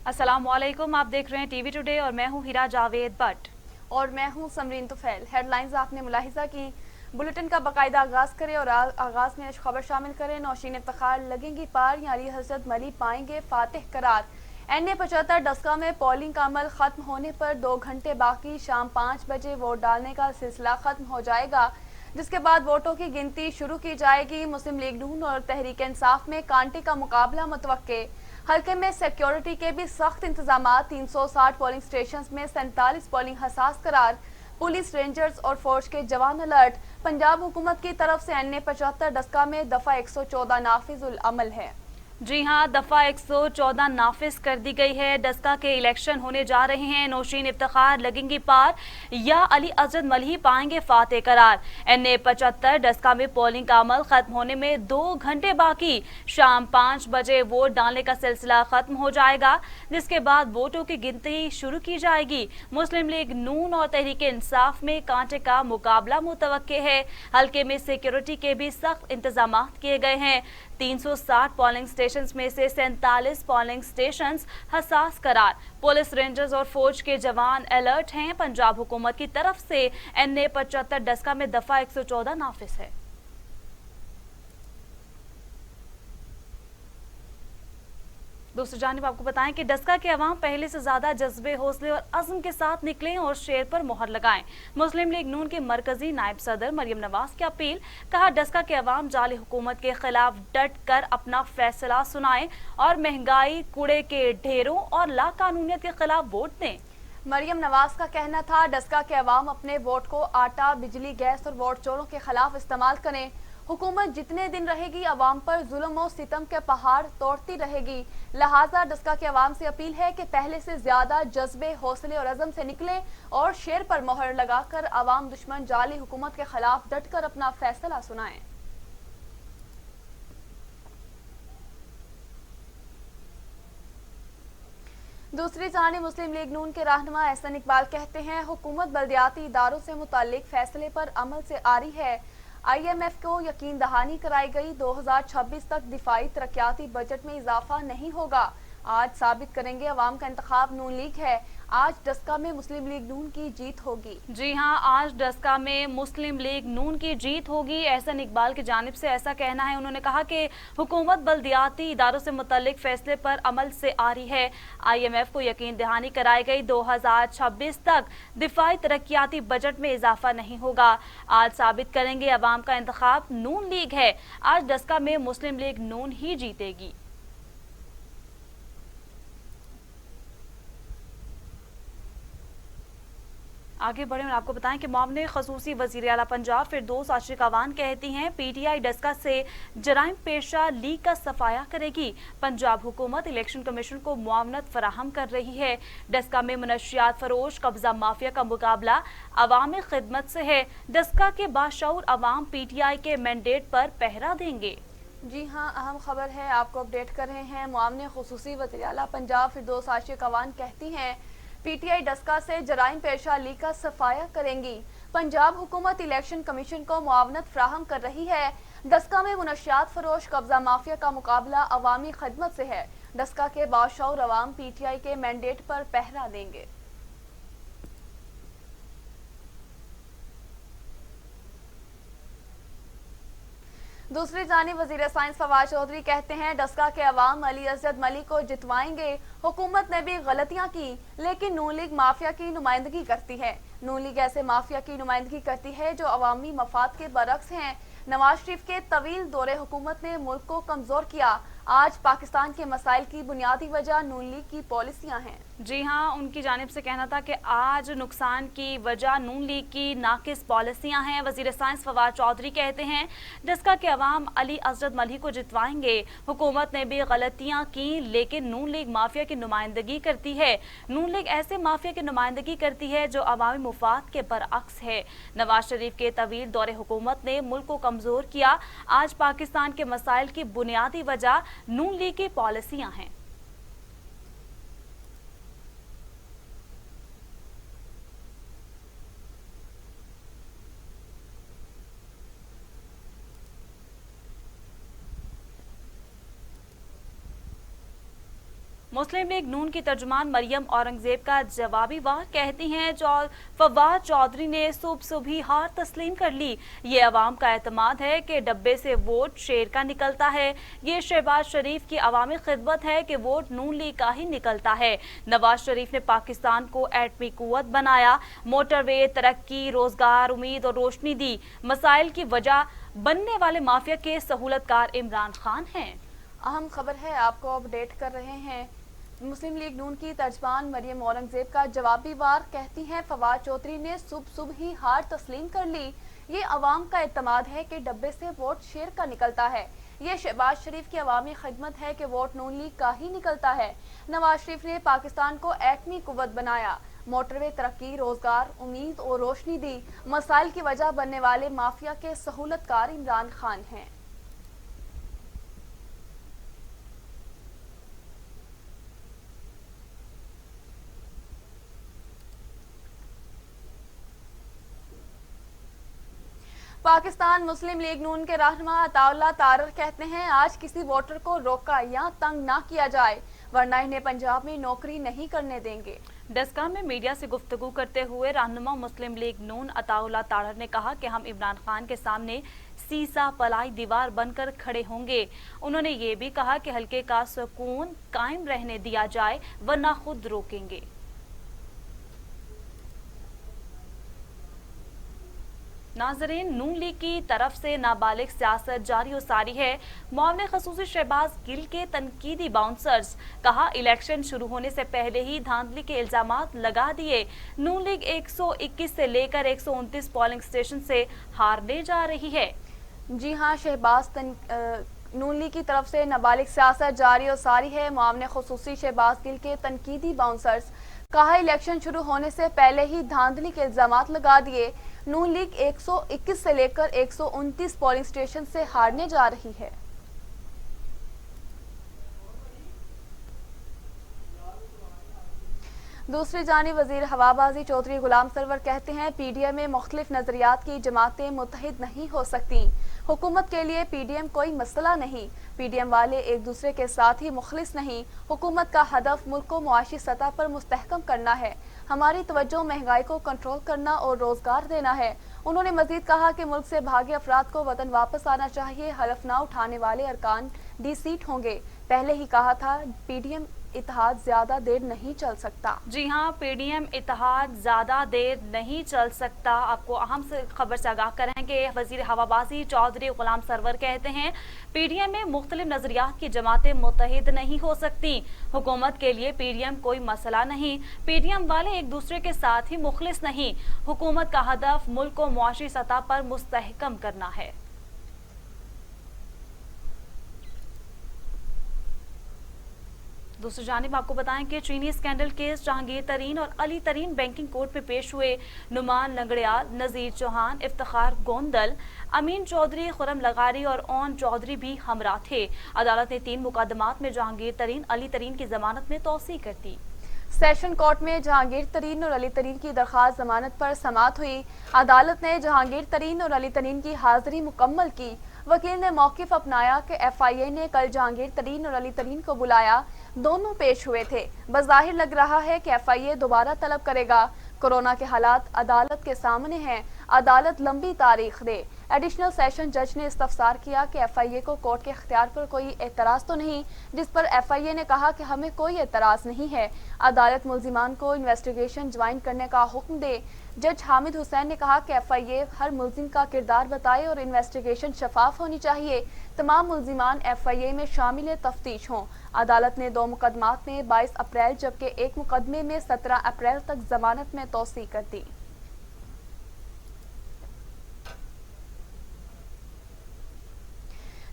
अस्सलामुअलैकुम, आप देख रहे हैं टीवी टुडे और मैं हूं हीरा जावेद भट्ट। और मैं हूं समरीन तुफैल। हेडलाइंस आपने मुलाहिजा की। बुलेटिन का बाकायदा आगाज़ करें और आगाज़ में खबर शामिल करें। नौशीन इफ्तिखार लगेंगी पार या अली हजरत मली पाएंगे फातिह करार। NA 75 डस्का में पोलिंग का अमल ख़त्म होने पर 2 घंटे बाकी। शाम 5 बजे वोट डालने का सिलसिला ख़त्म हो जाएगा, जिसके बाद वोटों की गिनती शुरू की जाएगी। मुस्लिम लीग नून और तहरीक इंसाफ में कांटे का मुकाबला मुतवक्के। हल्के में सिक्योरिटी के भी सख्त इंतजाम। 360 पोलिंग स्टेशन में 47 पोलिंग हसास करार। पुलिस, रेंजर्स और फौज के जवान अलर्ट। पंजाब हुकूमत की तरफ से NA 75 डस्का में दफ़ा 114 नाफिजुल अमल है। जी हां, दफा 114 नाफिज कर दी गई है। डस्का के इलेक्शन होने जा रहे हैं। नौशीन इफ्तिखार लगेंगी पार या अली हजरत मली पाएंगे फातेह करार। NA 75 डस्का में पोलिंग का अमल खत्म होने में 2 घंटे बाकी। शाम 5 बजे वोट डालने का सिलसिला खत्म हो जाएगा, जिसके बाद वोटों की गिनती शुरू की जाएगी। मुस्लिम लीग नून और तहरीक इंसाफ में कांटे का मुकाबला मुतवक्के है। हल्के में सिक्योरिटी के भी सख्त इंतजाम किए गए हैं। 360 पोलिंग स्टेशन में से 47 पोलिंग स्टेशन हसास करार। पुलिस, रेंजर्स और फौज के जवान अलर्ट हैं। पंजाब हुकूमत की तरफ से NA 75 डस्का में दफा 114 नाफिज है। दूसरी जानिब आपको बताएं कि डस्का के अवाम पहले से ज्यादा जज्बे, हौसले और अज़्म के साथ निकलें और शेर पर मोहर लगाएं। मुस्लिम लीग नून के मरकजी नायब सदर मरियम नवाज की अपील। कहा, डस्का के अवाम जाली हुकूमत के खिलाफ डट कर अपना फैसला सुनाएं और महंगाई, कूड़े के ढेरों और लाकानूनियत के खिलाफ वोट दें। मरियम नवाज का कहना था, डस्का के अवाम अपने वोट को आटा, बिजली, गैस और वोट चोरों के खिलाफ इस्तेमाल करें। हुकूमत जितने दिन रहेगी अवाम पर जुल्म और सितम के पहाड़ तोड़ती रहेगी। लिहाजा डस्का के अवाम से अपील है कि पहले से ज्यादा जज्बे, हौसले और अज़म से निकलें और शेर पर मोहर लगाकर अवाम दुश्मन जाली हुकूमत के खिलाफ डट कर अपना फैसला सुनाएं। दूसरी जानिब मुस्लिम लीग नून के रहनुमा एहसन इकबाल कहते हैं, हुकूमत बल्दियाती इदारों से मुताल्लिक फैसले पर अमल से आ रही है। IMF को यकीन दहानी कराई गई। 2026 तक दिफाई तरक्याती बजट में इजाफा नहीं होगा। आज साबित करेंगे अवाम का इंतखाब नून लीग है। आज डस्का में मुस्लिम लीग नून की जीत होगी। जी हां, आज डस्का में मुस्लिम लीग नून की जीत होगी। एहसन इकबाल की जानिब से ऐसा कहना है। उन्होंने कहा कि हुकूमत बल्दियाती इदारों से मुतल्लिक फैसले पर अमल से आ रही है। IMF को यकीन दहानी कराई गई। 2026 तक दिफाई तरक्याती बजट में इजाफा नहीं होगा। आज साबित करेंगे अवाम का इंतखाब नून लीग है। आज डस्का में मुस्लिम लीग नून ही जीतेगी। आगे बढ़े और आपको बताएं कि मामले खसूसी वज़ीर आला पंजाब फिरदौस आशिक अवान कहती हैं, PTI डस्का से जराइम पेशा लीग का सफाया करेगी। पंजाब हुकूमत इलेक्शन कमीशन को मुआवनत फराहम कर रही है। डस्का में मनशियात फरोश, कब्जा माफिया का मुकाबला अवामी खिदमत से है। डस्का के बाशऊर अवाम PTI के मैंडेट पर पहरा देंगे। जी हां, अहम खबर है, आपको अपडेट कर रहे हैं। मुआवने खुसूसी वज़ीर आला पंजाब फिरदौस आशिक अवान कहती हैं, PTI डस्का से जराइम पेशा लीग का सफाया करेंगी। पंजाब हुकूमत इलेक्शन कमीशन को मुआवनत फ्राहम कर रही है। डस्का में मुनशियात फरोश, कब्जा माफिया का मुकाबला अवामी खिदमत से है। डस्का के बाशऊर अवाम PTI के मैंडेट पर पहरा देंगे। दूसरी जानिब वजीर साइंस फवाद चौधरी कहते हैं, डस्का के अवाम अली हजरत मली को जितवाएंगे। हुकूमत ने भी गलतियां की, लेकिन नून लीग माफिया की नुमाइंदगी करती है। नून लीग ऐसे माफिया की नुमाइंदगी करती है जो अवामी मफाद के बरक्स हैं। नवाज शरीफ के तवील दौरे हुकूमत ने मुल्क को कमजोर किया। आज पाकिस्तान के मसाइल की बुनियादी वजह नून लीग की पॉलिसियां हैं। जी हां, उनकी जानिब से कहना था कि आज नुकसान की वजह नून लीग की नाकिस पॉलिसियां हैं। वजीर साइंस फवाद चौधरी कहते हैं, डस्का के अवाम अली हजरत मली को जितवाएंगे। हुकूमत ने भी गलतियां की, लेकिन नून लीग माफिया की नुमाइंदगी करती है। नून लीग ऐसे माफिया की नुमाइंदगी करती है जो अवामी मुफाद के बरअक्स है। नवाज शरीफ के तवील दौरे हुकूमत ने मुल्क को कमजोर किया। आज पाकिस्तान के मसाइल की बुनियादी वजह नून लीग की पॉलिसियां हैं। मुस्लिम लीग नून की तर्जुमान मरियम औरंगजेब का जवाबी वार कहती हैं फवाद चौधरी ने सुबह ही हार तस्लीम कर ली। ये अवाम का एतमाद है कि डब्बे से वोट शेर का निकलता है। ये शहबाज शरीफ की अवामी खिदमत है कि वोट नून लीग का ही निकलता है। नवाज शरीफ ने पाकिस्तान को एटमी कुव्वत बनाया, मोटरवे, तरक्की, रोजगार, उम्मीद और रोशनी दी। मसाइल की वजह बनने वाले माफिया के सहूलतकार इमरान खान हैं। अहम खबर है, आपको अपडेट कर रहे हैं। मुस्लिम लीग नून की तर्जमान मरियम औरंगजेब का जवाबी वार कहती हैं फवाद चौधरी ने सुबह ही हार तस्लीम कर ली। ये अवाम का एतमाद है कि डब्बे से वोट शेर का निकलता है। ये शहबाज शरीफ की अवामी खिदमत है कि वोट नून लीग का ही निकलता है। नवाज शरीफ ने पाकिस्तान को एटमी कुव्वत बनाया, मोटरवे, तरक्की, रोजगार, उम्मीद और रोशनी दी। मसाइल की वजह बनने वाले माफिया के सहूलतकार इमरान खान हैं। पाकिस्तान मुस्लिम लीग नून के रहनुमा अताउल्लाह तारर कहते हैं आज किसी वोटर को रोका या तंग ना किया जाए वरना इन्हें पंजाब में नौकरी नहीं करने देंगे। डस्का में मीडिया से गुफ्तगू करते हुए रहनुमा मुस्लिम लीग नून अताउल्लाह तारर ने कहा कि हम इमरान खान के सामने सीसा पलाई दीवार बनकर खड़े होंगे। उन्होंने ये भी कहा कि हल्के का सुकून कायम रहने दिया जाए वरना खुद रोकेंगे। नाजरीन, नून लीग की तरफ से नाबालिग सियासत जारी और सारी है। मामले खसूसी शहबाज गिल के तनकीदी बाउंसर्स, कहा इलेक्शन शुरू होने से पहले ही धांधली के इल्जामात लगा दिए। नून लीग 121 से लेकर 129 पोलिंग स्टेशन से हारने जा रही है। जी हाँ, नून लीग की तरफ से नाबालिग सियासत जारी और सारी है। मामले खसूसी शहबाज गिल के तनकीदी बाउंसर्स, कहा इलेक्शन शुरू होने से पहले ही धांधली के इल्जामात लगा दिए। नून लीग 121 से लेकर 129 पोलिंग स्टेशन से हारने जा रही है। दूसरी जानिब वजीर हवाबाजी चौधरी गुलाम सरवर कहते हैं पीडीएम में मुख्तलिफ नजरियात की जमातें मुत्तहिद नहीं हो सकती। हुकूमत के लिए पीडीएम कोई मसला नहीं, पीडीएम वाले एक दूसरे के साथ ही मुखलिस नहीं। हुकूमत का हदफ मुल्क को मुआशी सतह पर मुस्तहकम करना है। हमारी तवज्जो महंगाई को कंट्रोल करना और रोजगार देना है। उन्होंने मजीद कहा कि मुल्क से भागे अफराद को वतन वापस आना चाहिए। हलफ ना उठाने वाले अरकान डी सीट होंगे। पहले ही कहा था पीडीएम इत्तेहाद ज्यादा देर नहीं चल सकता। जी हाँ, पीडीएम इत्तेहाद ज्यादा देर नहीं चल सकता। आपको अहम से खबर से आगाह करेंगे। वजीर हवाबाजी चौधरी गुलाम सरवर कहते हैं पीडीएम में मुख्तलिफ नजरियात की जमातें मुत्तहिद नहीं हो सकती। हुकूमत के लिए पीडीएम कोई मसला नहीं, पीडीएम वाले एक दूसरे के साथ ही मुखलिस नहीं। हुकूमत का हदफ मुल्क को मुआशी सतह पर मुस्तहकम करना है। दूसरी जानिब आपको बताएं कि चीनी स्कैंडल केस जहांगीर तरीन और अली तरीन बैंकिंग कोर्ट में पेश हुए। नुमान लंगड़ियाल, नजीर चौहान, इफ्तिखार गोंदल, अमीन चौधरी, खुरम लगारी और ओन चौधरी भी हमरा थे। अदालत ने 3 मुकदमात में जहांगीर तरीन, अली तरीन की जमानत में तौसीह कर दी। सेशन कोर्ट में जहांगीर तरीन और अली तरीन की दरख्वास्त जमानत पर समाअत हुई। अदालत ने जहांगीर तरीन और अली तरीन की हाजिरी मुकम्मल की। वकील ने मौकिफ अपनाया कि एफआईए ने कल जहांगीर तरीन और अली तरीन को बुलाया। दोनों पेश हुए थे। बज़ाहिर लग रहा है कि एफआईए दोबारा तलब करेगा। कोरोना के हालात अदालत के सामने हैं। अदालत लंबी तारीख दे। एडिशनल सेशन जज ने इस्तफसार किया कि एफआईए को कोर्ट के इख्तियार पर कोई एतराज़ तो नहीं, जिस पर एफआईए ने कहा कि हमें कोई एतराज़ नहीं है। अदालत मुल्जिमान को इन्वेस्टिगेशन ज्वाइन करने का हुक्म दे। जज हामिद हुसैन ने कहा कि एफआईए हर मुल्जिम का किरदार बताए और इन्वेस्टिगेशन शफाफ होनी चाहिए। तमाम मुल्जिमान एफआईए में शामिल तफ्तीश हों। अदालत ने 2 मुकदमात में 22 अप्रैल जबकि 1 मुकदमे में 17 अप्रैल तक जमानत में तौसीह कर दी।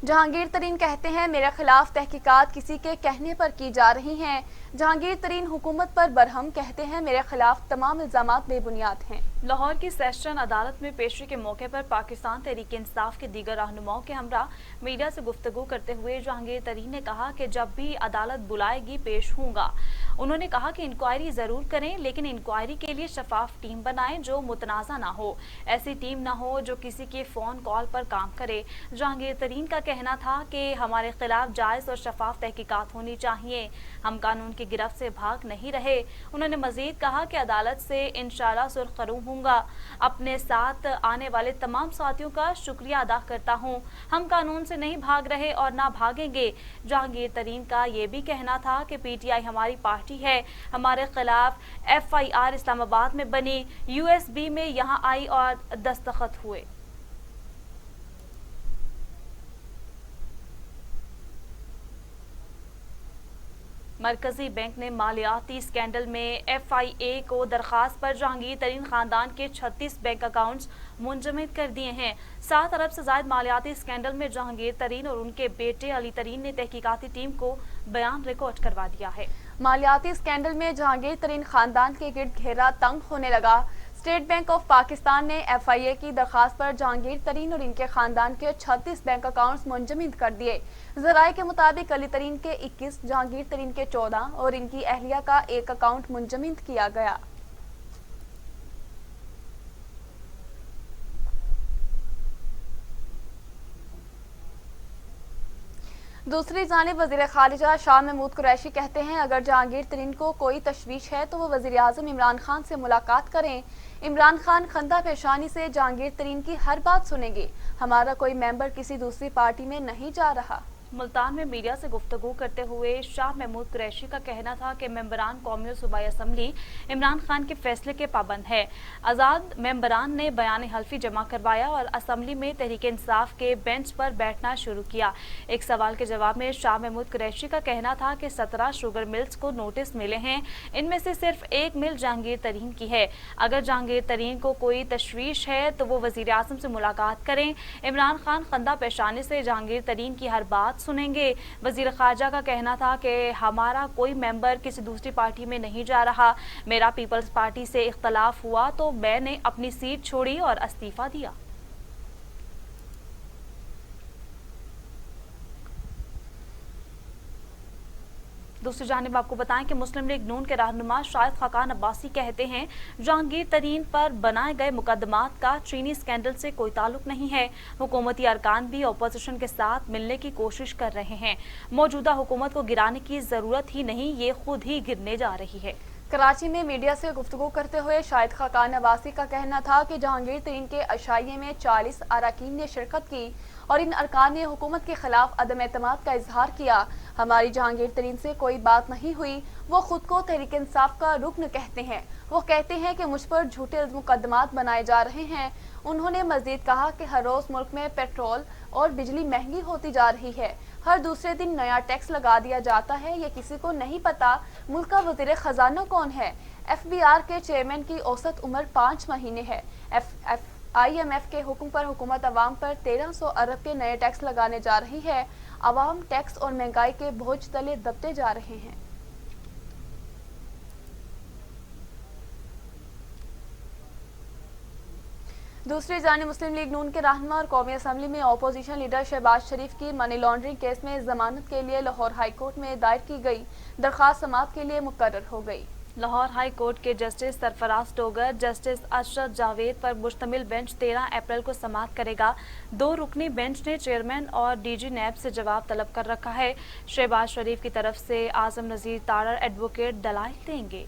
जहांगीर तरीन कहते हैं मेरे खिलाफ तहकीकात किसी के कहने पर की जा रही हैं। जहांगीर तरीन हुकूमत पर बरहम कहते हैं मेरे खिलाफ तमाम इल्जामात बेबुनियाद हैं। लाहौर की सेशन अदालत में पेशी के मौके पर पाकिस्तान तहरीक इंसाफ के दीगर रहनुमाओं के हमरा मीडिया से गुफ्तगू करते हुए जहांगीर तरीन ने कहा कि जब भी अदालत बुलाएगी पेश होगा। उन्होंने कहा कि इंक्वायरी जरूर करें, लेकिन इंक्वायरी के लिए शफाफ टीम बनाएं जो मुतनाज़ा ना हो, ऐसी टीम ना हो जो किसी के फ़ोन कॉल पर काम करे। जहांगीर तरीन का कहना था कि हमारे खिलाफ जायज़ और शफाफ तहकीकात होनी चाहिए, हम कानून की गिरफ्त से भाग नहीं रहे। उन्होंने मजीद कहा कि अदालत से इंशाअल्लाह सुरखरू हूँगा। अपने साथ आने वाले तमाम साथियों का शुक्रिया अदा करता हूँ। हम कानून से नहीं भाग रहे और ना भागेंगे। जहांगीर तरीन का ये भी कहना था कि पीटीआई हमारी पार्टी है, हमारे खिलाफ FIR इस्लामाबाद में बनी, USB में यहाँ आई और दस्तखत हुए। मरकजी बैंक ने मालियाती स्कैंडल में FIA को दरखास्त पर जहांगीर तरीन खानदान के 36 बैंक अकाउंट्स मुंजमद कर दिए हैं। 7 अरब से ज्यादा मालियाती स्कैंडल में जहांगीर तरीन और उनके बेटे अली तरीन ने तहकीकाती टीम को बयान रिकॉर्ड करवा दिया है। मालियाती स्कैंडल में जहांगीर तरीन खानदान के गिर्द घेरा तंग होने लगा। स्टेट बैंक ऑफ पाकिस्तान ने FIA की दरखास्त पर जहांगीर तरीन और इनके खानदान के 36 बैंक अकाउंट्स मुंजमद कर दिए। ज़राए के मुताबिक अली तरीन के 21, जहांगीर तरीन के 14 और इनकी अहलिया का 1 अकाउंट मुंजमद किया गया। दूसरी जानिब वज़ीर ख़ारिजा शाह महमूद कुरैशी कहते हैं, अगर जहांगीर तरीन को कोई तशवीश है तो वो वज़ीर आज़म इमरान खान से मुलाकात करें। इमरान खान खंदा पेशानी से जहांगीर तरीन की हर बात सुनेंगे। हमारा कोई मेंबर किसी दूसरी पार्टी में नहीं जा रहा। मुल्तान में मीडिया से गुफ्तगू करते हुए शाह महमूद कुरैशी का कहना था कि मेंबरान कौमी और सूबाई असम्बली इमरान खान के फैसले के पाबंद है। आज़ाद मेंबरान ने बयान हल्फी जमा करवाया और असम्बली में तहरीक इंसाफ के बेंच पर बैठना शुरू किया। एक सवाल के जवाब में शाह महमूद कुरैशी का कहना था कि 17 शुगर मिल्स को नोटिस मिले हैं, इनमें से सिर्फ एक मिल जहांगीर तरीन की है। अगर जहांगीर तरीन को कोई तशवीश है तो वो वज़ीर आज़म से मुलाकात करें। इमरान खान खंदा पेशानी से जहांगीर तरीन की हर बात सुनेंगे। वजीर खारजा का कहना था कि हमारा कोई मेंबर किसी दूसरी पार्टी में नहीं जा रहा। मेरा पीपल्स पार्टी से इख्तलाफ हुआ तो मैंने अपनी सीट छोड़ी और इस्तीफा दिया। दूसरी जानिब आपको बताएं कि मुस्लिम लीग नून के रहनुमा शाहिद खाकान अब्बासी कहते हैं, जहांगीर तरीन पर बनाए गए मुकदमात का चीनी स्कैंडल से कोई ताल्लुक नहीं है। हुकूमती अरकान भी अपोजिशन के साथ मिलने की कोशिश कर रहे हैं। मौजूदा हुकूमत को गिराने की जरूरत ही नहीं, ये खुद ही गिरने जा रही है। कराची में मीडिया से गुफ्तगू करते हुए शाहिद खाकान अब्बासी का कहना था कि जहांगीर तरीन के अशाइये में 40 अरकान ने शिरकत की और इन अरकान ने हुकूमत के खिलाफ अदम एतमाद का इजहार किया। हमारी जहांगीर तरीन से कोई बात नहीं हुई। वो खुद को तहरीक इंसाफ का रुकन कहते हैं। वो कहते हैं कि मुझ पर झूठे मुकदमात बनाए जा रहे हैं। उन्होंने मजीद कहा कि हर रोज मुल्क में पेट्रोल और बिजली महंगी होती जा रही है। हर दूसरे दिन नया टैक्स लगा दिया जाता है। ये किसी को नहीं पता मुल्क का वज़ीर खजाना कौन है। FBR के चेयरमैन की औसत उम्र 5 महीने है। IMF के हुक्म पर हुकूमत अवाम पर 1300 अरब के नए टैक्स लगाने जा रही है। अवाम टैक्स और महंगाई के बोझ तले दबते जा रहे हैं। दूसरी जानिब मुस्लिम लीग नून के रहनुमा और कौमी असम्बली में अपोजिशन लीडर शहबाज शरीफ की मनी लॉन्ड्रिंग केस में जमानत के लिए लाहौर हाई कोर्ट में दायर की गई दरख्वास्त समाअत के लिए मुकर्रर हो गई। लाहौर हाई कोर्ट के जस्टिस सरफराज टोगर जस्टिस अशरफ जावेद पर मुश्तमिल बेंच 13 अप्रैल को समाअत करेगा। 2 रुकनी बेंच ने चेयरमैन और DG नैब से जवाब तलब कर रखा है। शहबाज शरीफ की तरफ से आजम नजीर तारड़ एडवोकेट दलाइल देंगे।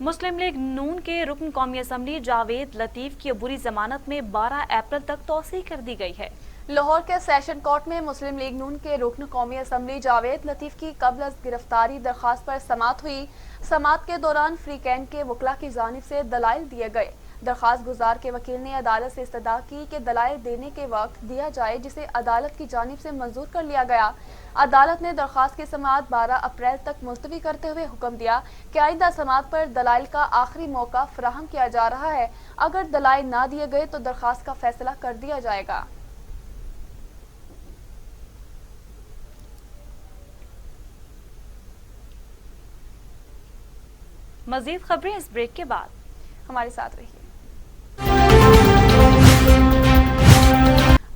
मुस्लिम लीग नून के रुकन कौमी असम्बली जावेद लतीफ की अबूरी जमानत में 12 अप्रैल तक तौसीह कर दी गई है। लाहौर के सेशन कोर्ट में मुस्लिम लीग नून के रुकन कौमी असम्बली जावेद लतीफ की कब्ल गिरफ्तारी दरख्वास्त पर समाअत हुई। समाअत के दौरान फ्री कैंट के वकला की जानिब से दलाइल दिए गए। दरख्वास्त गुजार के वकील ने अदालत से इस्तदा की कि दलाइल देने के वक्त दिया जाए जिसे अदालत की जानिब से मंजूर कर लिया गया। अदालत ने दरख्वास्त की समाअत 12 अप्रैल तक मुलतवी करते हुए हुक्म दिया कि आइंदा समाअत पर दलाइल का आखिरी मौका फराहम किया जा रहा है। अगर दलाइल ना दिए गए तो दरख्वास्त का फैसला कर दिया जाएगा। मजीद खबरें इस ब्रेक के बाद। हमारे साथ रहिए।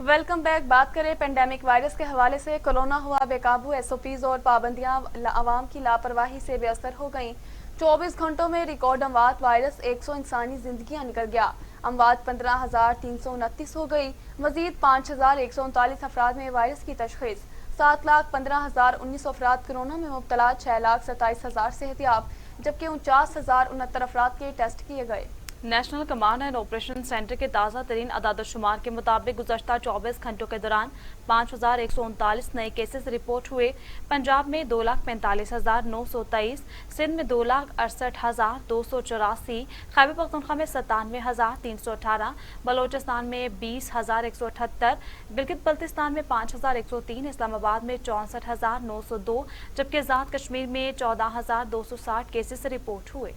Welcome back. बात करें पेंडेमिक वायरस के हवाले से। कोरोना हुआ बेकाबू, एसओपीज और पाबंदियां आवाम की लापरवाही से बेअसर हो गईं। 24 घंटों में रिकॉर्ड अमवात वायरस 100 इंसानी जिंदगियां निकल गया। अमवात 15,329 हो गई। मजीद 5,139 अफराद में वायरस की तशखीस। 7,15,019 अफराद कोरोना में मुब्तला, 6,27,000 सेहतियाब, जबकि 49,069 अफराद के टेस्ट किए गए। National command and operation centre के ताज़ा तरीन अदाद-ओ-शुमार के मुताबिक गुज़श्ता 24 घंटों के दौरान 5,139 नए केसेस रिपोर्ट हुए। पंजाब में 2,45,923, सिंध में 2,68,284, खैबर पख्तूनख्वा में 97,318, बलोचिस्तान में 20,178, गिलगित बल्तिस्तान में 5,103, इस्लामाबाद में 64,902, जबकि आज़ाद कश्मीर में 14,260 केसेस रिपोर्ट हुए।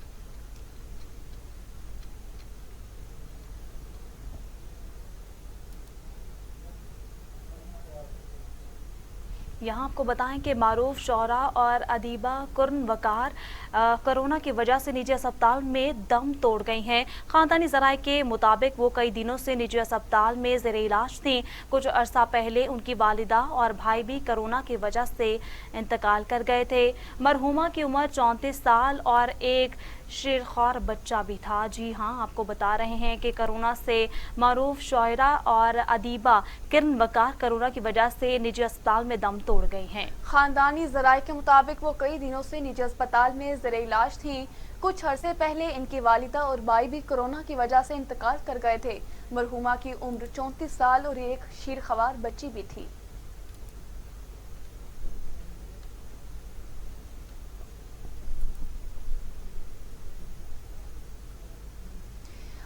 यहाँ आपको बताएं कि मारूफ शौरा और अदीबा कुर्न वकार कोरोना की वजह से निजी अस्पताल में दम तोड़ गई हैं। खानदानी ज़राए के मुताबिक वो कई दिनों से निजी अस्पताल में ज़ेरे इलाज थीं। कुछ अरसा पहले उनकी वालिदा और भाई भी कोरोना की वजह से इंतकाल कर गए थे। मरहुमा की उम्र 34 साल और एक शेरख्वार बच्चा भी था। जी हाँ, आपको बता रहे हैं कि कोरोना से मारूफ शौरा और अदीबा किरण वकार कोरोना की वजह से निजी अस्पताल में दम तोड़ गई हैं। खानदानी ज़राए के मुताबिक वो कई दिनों से निजी अस्पताल में ज़ेरे इलाज थी। कुछ अरसे पहले इनकी वालिदा और भाई भी कोरोना की वजह से इंतकाल कर गए थे। मरहुमा की उम्र 34 साल और एक शेरख्वार बच्ची भी थी।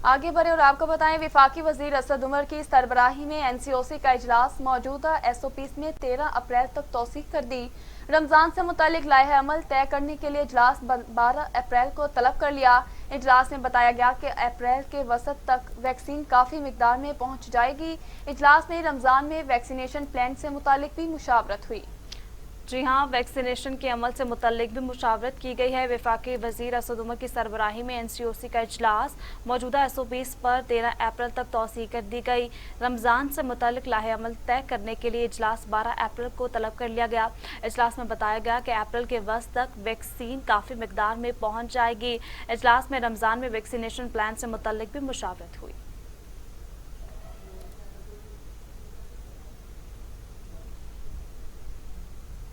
आगे बढ़े और आपको बताएं, वफाकी वजीर असद उमर की सरबराही में एनसीओसी का इजलास। मौजूदा एसओपीस में 13 अप्रैल तक तौसीक कर दी। रमजान से मुतालिक लाहे अमल तय करने के लिए इजलास 12 अप्रैल को तलब कर लिया। इजलास में बताया गया कि अप्रैल के वसत तक वैक्सीन काफ़ी मिकदार में पहुंच जाएगी। इजलास में रमजान में वैक्सीनेशन प्लान से मुतालिक भी मुशावरत हुई। जी हाँ, वैक्सीनेशन के अमल से मुतल्लिक भी मुशावरत की गई है। वफाकी वजीर असद उमर की सरबराही में एनसीओसी का इजलास। मौजूदा एसओपीस पर 13 अप्रैल तक तौसीक कर दी गई। रमज़ान से मुतल्लिक लाहे अमल तय करने के लिए इजलास 12 अप्रैल को तलब कर लिया गया। इजलास में बताया गया कि अप्रैल के वस्त तक वैक्सीन काफ़ी मिकदार में पहुँच जाएगी। इजलास में रमज़ान में वैक्सीनेशन प्लान से मुतल्लिक भी मुशावरत हुई।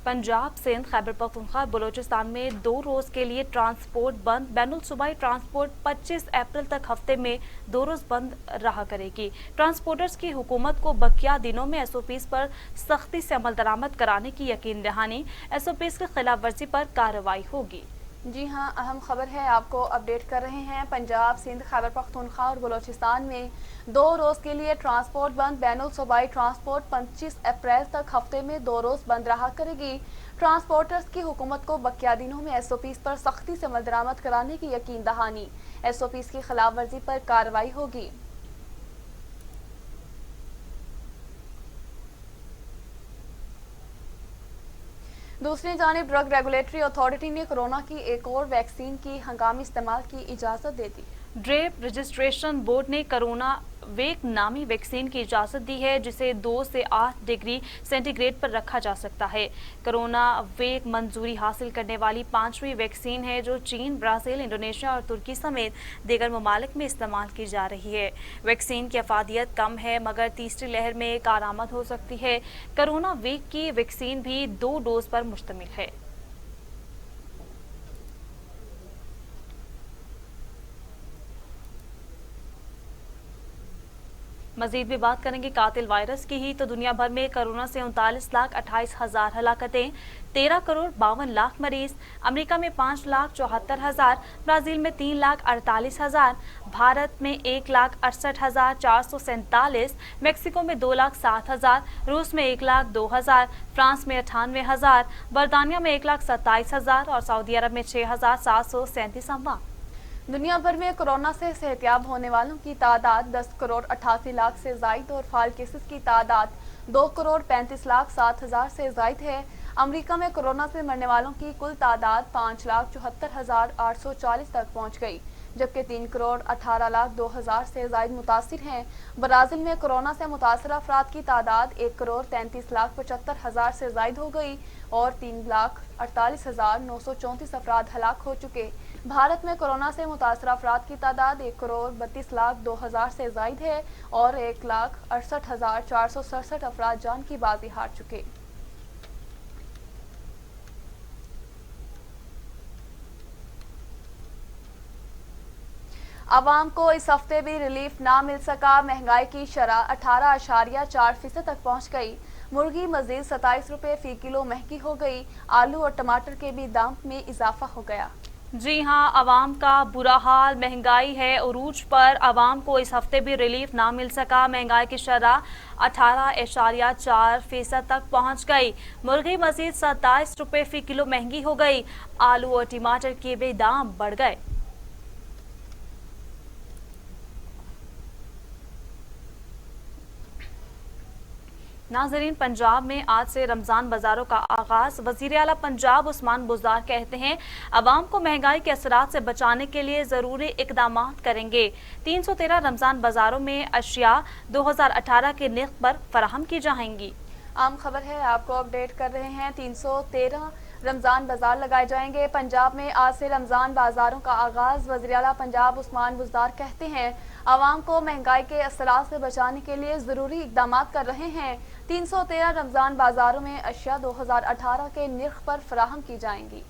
पंजाब, सिंध, खैबर पख्तूनख्वा, बलोचिस्तान में 2 रोज़ के लिए ट्रांसपोर्ट बंद। बैनुल सूबाई ट्रांसपोर्ट 25 अप्रैल तक हफ्ते में 2 रोज़ बंद रहा करेगी। ट्रांसपोर्टर्स की हुकूमत को बकिया दिनों में एसओपीस पर सख्ती से अमल दरामद कराने की यकीन दहानी। एसओपीस की खिलाफ वर्जी पर कार्रवाई होगी। जी हाँ, अहम खबर है, आपको अपडेट कर रहे हैं। पंजाब, सिंध, खैबर पख्तूनख्वा और बलोचिस्तान में 2 रोज़ के लिए ट्रांसपोर्ट बंद। बैनुल सूबाई ट्रांसपोर्ट 25 अप्रैल तक हफ्ते में 2 रोज़ बंद रहा करेगी। ट्रांसपोर्टर्स की हुकूमत को बकिया दिनों में एसओपीस पर सख्ती से अमल दरामद कराने की यकीन दहानी। एसओपीस की खिलाफ वर्जी पर कार्रवाई होगी। दूसरी जानिब ड्रग रेगुलेटरी अथॉरिटी ने कोरोना की एक और वैक्सीन की हंगामी इस्तेमाल की इजाज़त दे दी। ड्रग रजिस्ट्रेशन बोर्ड ने कोरोना वेक नामी वैक्सीन की इजाज़त दी है, जिसे 2 से 8 डिग्री सेंटीग्रेड पर रखा जा सकता है। कोरोना वेक मंजूरी हासिल करने वाली 5वीं वैक्सीन है, जो चीन, ब्राज़ील, इंडोनेशिया और तुर्की समेत दीगर ममालिक में इस्तेमाल की जा रही है। वैक्सीन की अफादियत कम है, मगर तीसरी लहर में कारआमद हो सकती है। कोरोना वेक की वैक्सीन भी 2 डोज पर मुश्तमिल है। मजीद भी बात करेंगे कातिल वायरस की ही, तो दुनिया भर में कोरोना से 39,28,000 हलाकतें, 13,52,00,000 मरीज। अमेरिका में 5,74,000, ब्राज़ील में 3,48,000, भारत में 1,68,447, मैक्सिको में 2,07,000, रूस में 1,02,000, फ्रांस में 98,000, बरतानिया में 1,27,000 और सऊदी अरब में 6,737 अमवात। दुनिया भर में कोरोना से सेहतियाब होने वालों की तादाद 10,88,00,000 से ज़ायद और फाल केसेस की तादाद 2,35,07,000 से ज़ायद है। अमेरिका में कोरोना से मरने वालों की कुल तादाद 5,74,840 तक पहुंच गई, जबकि 3,18,02,000 से ज़ायद मुतासिर हैं। ब्राज़ील में कोरोना से मुतासर अफराद की तादाद 1,33,75,000 से ज़ायद हो गई और 3,48,934 अफराद हलाक हो चुके। भारत में कोरोना से मुतासर अफराद की तादाद 1,32,02,000 से ज़ायद है और 1,68,467 अफराद जान की बाजी हार चुके। आवाम को इस हफ्ते भी रिलीफ ना मिल सका। महंगाई की शरह 18.4% तक पहुंच गई। मुर्गी मजीद 27 रुपये फी किलो महंगी हो गई। आलू और टमाटर के भी दाम में इजाफा हो गया। जी हां, आवाम का बुरा हाल। महंगाई है उरूज पर। आवाम को इस हफ्ते भी रिलीफ ना मिल सका। महंगाई की शरह 18.4% तक पहुंच गई। मुर्गी मजीद 27 रुपये फी किलो महंगी हो गई। आलू और टमाटर के भी दाम बढ़ गए। नाज़रीन, पंजाब में आज से रमज़ान बाज़ारों का आगाज़। वज़ीर आला पंजाब उस्मान बुज़दार कहते हैं, अवाम को महंगाई के असरात से बचाने के लिए ज़रूरी इक़दामात करेंगे। 313 रमज़ान बाज़ारों में अशिया 2018 के निर्ख पर फराहम की जाएंगी। आम खबर है, आपको अपडेट कर रहे हैं। 313 रमज़ान बाजार लगाए जाएंगे। पंजाब में आज से रमज़ान बाजारों का आगाज़। वज़ीर आला पंजाब उस्मान बुज़दार कहते हैं, आवाम को महंगाई के असरात से बचाने के लिए ज़रूरी इक़दाम कर रहे हैं। 313 रमज़ान बाजारों में अशिया 2018 के निर्ख पर फराहम की जाएंगी।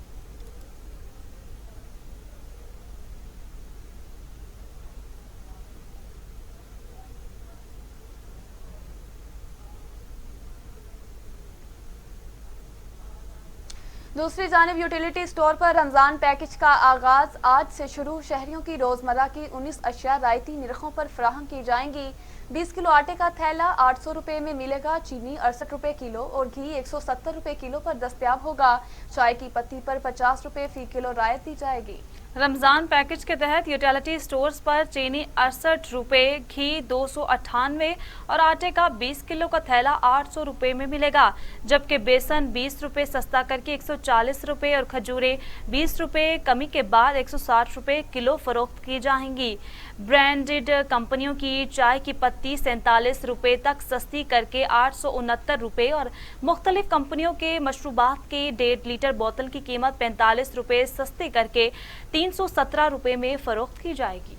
दूसरी जानिब यूटिलिटी स्टोर पर रमज़ान पैकेज का आगाज़ आज से शुरू। शहरियों की रोज़मर्रा की 19 अशिया रायती निरखों पर फराहम की जाएंगी। 20 किलो आटे का थैला 800 रुपये में मिलेगा। चीनी 68 रुपये किलो और घी 170 रुपये किलो पर दस्तयाब होगा। चाय की पत्ती पर 50 रुपये फी किलो रायत दी जाएगी। रमज़ान पैकेज के तहत यूटिलिटी स्टोर्स पर चीनी 68 रुपये, घी 298 और आटे का 20 किलो का थैला 800 रुपये में मिलेगा, जबकि बेसन 20 रुपये सस्ता करके 140 रुपये और खजूरें 20 रुपये कमी के बाद 160 रुपये किलो फरोख्त की जाएंगी। ब्रांडेड कंपनियों की चाय की पत्ती 47 रुपये तक सस्ती करके 869 रुपये और मुख्तलिफ कंपनियों के मशरूबात के 1.5 लीटर बोतल की कीमत 45 रुपये सस्ती करके 317 रुपये में फरोख्त की जाएगी।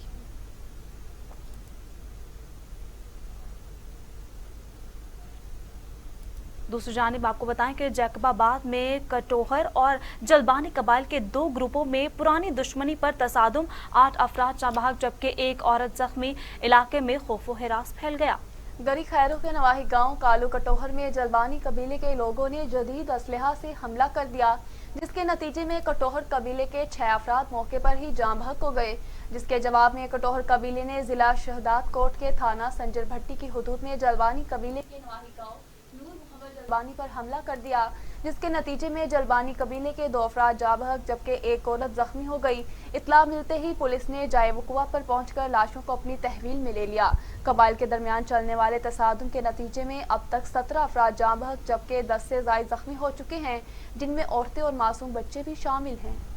दूसरी जानिब आपको बताएं कि जैकबाबाद में कटोहर और जलबानी कबाइल के 2 ग्रुपों में पुरानी दुश्मनी पर तसादुम, 8 अफराद जाँ-बहक जबकि 1 औरत जख्मी। इलाके में खौफो हिरास फैल गया। गरी खैरों के नवाही गांव कालू कटोहर में जलबानी कबीले के लोगों ने जदीद असलहा से हमला कर दिया, जिसके नतीजे में कटोहर कबीले के 6 अफराद मौके पर ही जाँ बहक हो गए। जिसके जवाब में कटोहर कबीले ने जिला शहदाद कोट के थाना संजर भट्टी की हुदूद में जलबानी कबीले के नवाही गांव नूर मोहम्मद जलबानी पर हमला कर दिया, जिसके नतीजे में जलबानी कबीले के 2 अफराद जाँ बहक जबकि 1 औरत जख्मी हो गई। इत्तला मिलते ही पुलिस ने जाए वकुआ पर पहुंचकर लाशों को अपनी तहवील में ले लिया। कबाइल के दरमियान चलने वाले तसादुम के नतीजे में अब तक 17 अफराद जाँ बहक जबकि 10 से ज़ायद जख्मी हो चुके हैं, जिनमें औरतें और मासूम बच्चे भी शामिल हैं।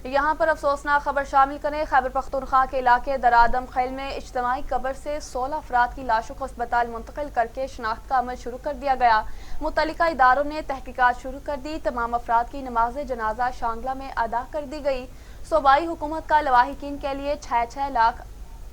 यहाँ पर अफसोसनाक खबर शामिल करें। खैबर पख्तूनख्वा के इलाके दरादम खैल में इज्तिमाई कब्र से 16 अफराद की लाशों को अस्पताल मुंतकिल करके शनाख्त का अमल शुरू कर दिया गया। मुतल्लिका इदारों ने तहकीकात शुरू कर दी। तमाम अफराद की नमाज जनाजा शांगला में अदा कर दी गई। सूबाई हुकूमत का लवाहिकीन के लिए 6 लाख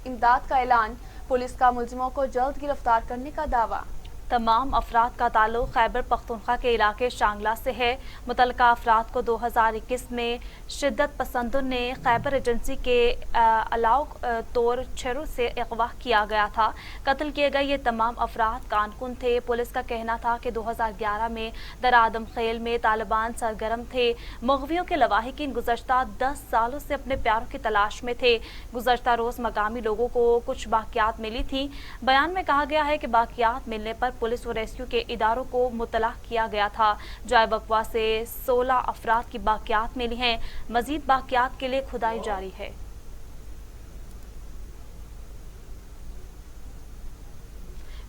इमदाद का ऐलान। पुलिस का मुलजिमों को जल्द गिरफ्तार करने का दावा। तमाम अफराद का ताल्लुक खैबर पख्तूनख्वा के इलाके शांगला से है। मुतल्लिका अफराद को 2021 में शिद्दत पसंदों ने खैबर एजेंसी के अलाउ तौर छेरू से अगवा किया गया था। कत्ल किए गए ये तमाम अफराद कारकुन थे। पुलिस का कहना था कि 2011 में दरादम खेल में तालिबान सरगर्म थे। मगवियों के लवाहिकीन गुज़श्ता 10 सालों से अपने प्यारों की तलाश में थे। गुज़श्ता रोज़ मकामी लोगों को कुछ बाकियात मिली थी। बयान में कहा गया है कि बाकियात मिलने पर पुलिस और रेस्क्यू के इदारों को मुतला किया गया था। जाए वकवा से 16 अफराद की बाकियात मिली हैं। मजीद बाकियात के लिए खुदाई जारी है।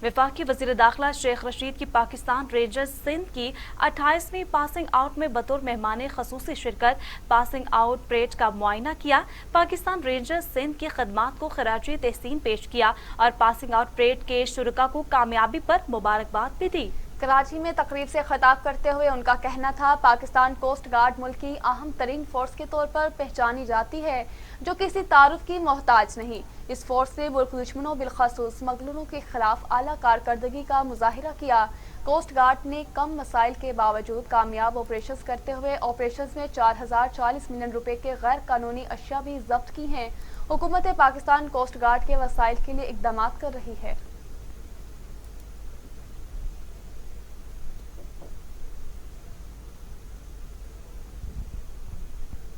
वफाकी वज़ीर दाखिला शेख रशीद की पाकिस्तान रेंजर्स सिंध की 28वीं पासिंग आउट में बतौर मेहमान खसूसी शिरकत पासिंग आउट परेड का मुआयना किया। पाकिस्तान रेंजर्स सिंध की खदमात को खराजी तहसीन पेश किया और पासिंग आउट परेड के शुरका को कामयाबी पर मुबारकबाद भी दी। कराची में तकरीब से खिताब करते हुए उनका कहना था, पाकिस्तान कोस्ट गार्ड मुल्क की अहम तरीन फोर्स के तौर पर पहचानी जाती है जो किसी तारुफ की मोहताज नहीं। इस फोर्स ने मुल्क दुश्मनों बिलखसूस स्मगलरों के खिलाफ आला कारकर्दगी का मुजाहिरा किया। कोस्ट गार्ड ने कम मसाइल के बावजूद कामयाब ऑपरेशंस करते हुए ऑपरेशंस में 4040 मिलियन रुपए के गैर कानूनी अशिया भी जब्त की हैं। हुकूमत पाकिस्तान कोस्ट गार्ड के वसाइल के लिए इकदाम कर रही है।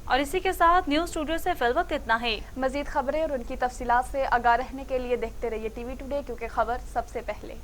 और इसी के साथ न्यूज़ स्टूडियो से फिल वक्त इतना ही। मजीद खबरें और उनकी तफसीलात से आगाह रहने के लिए देखते रहिए टीवी टुडे, क्योंकि खबर सबसे पहले।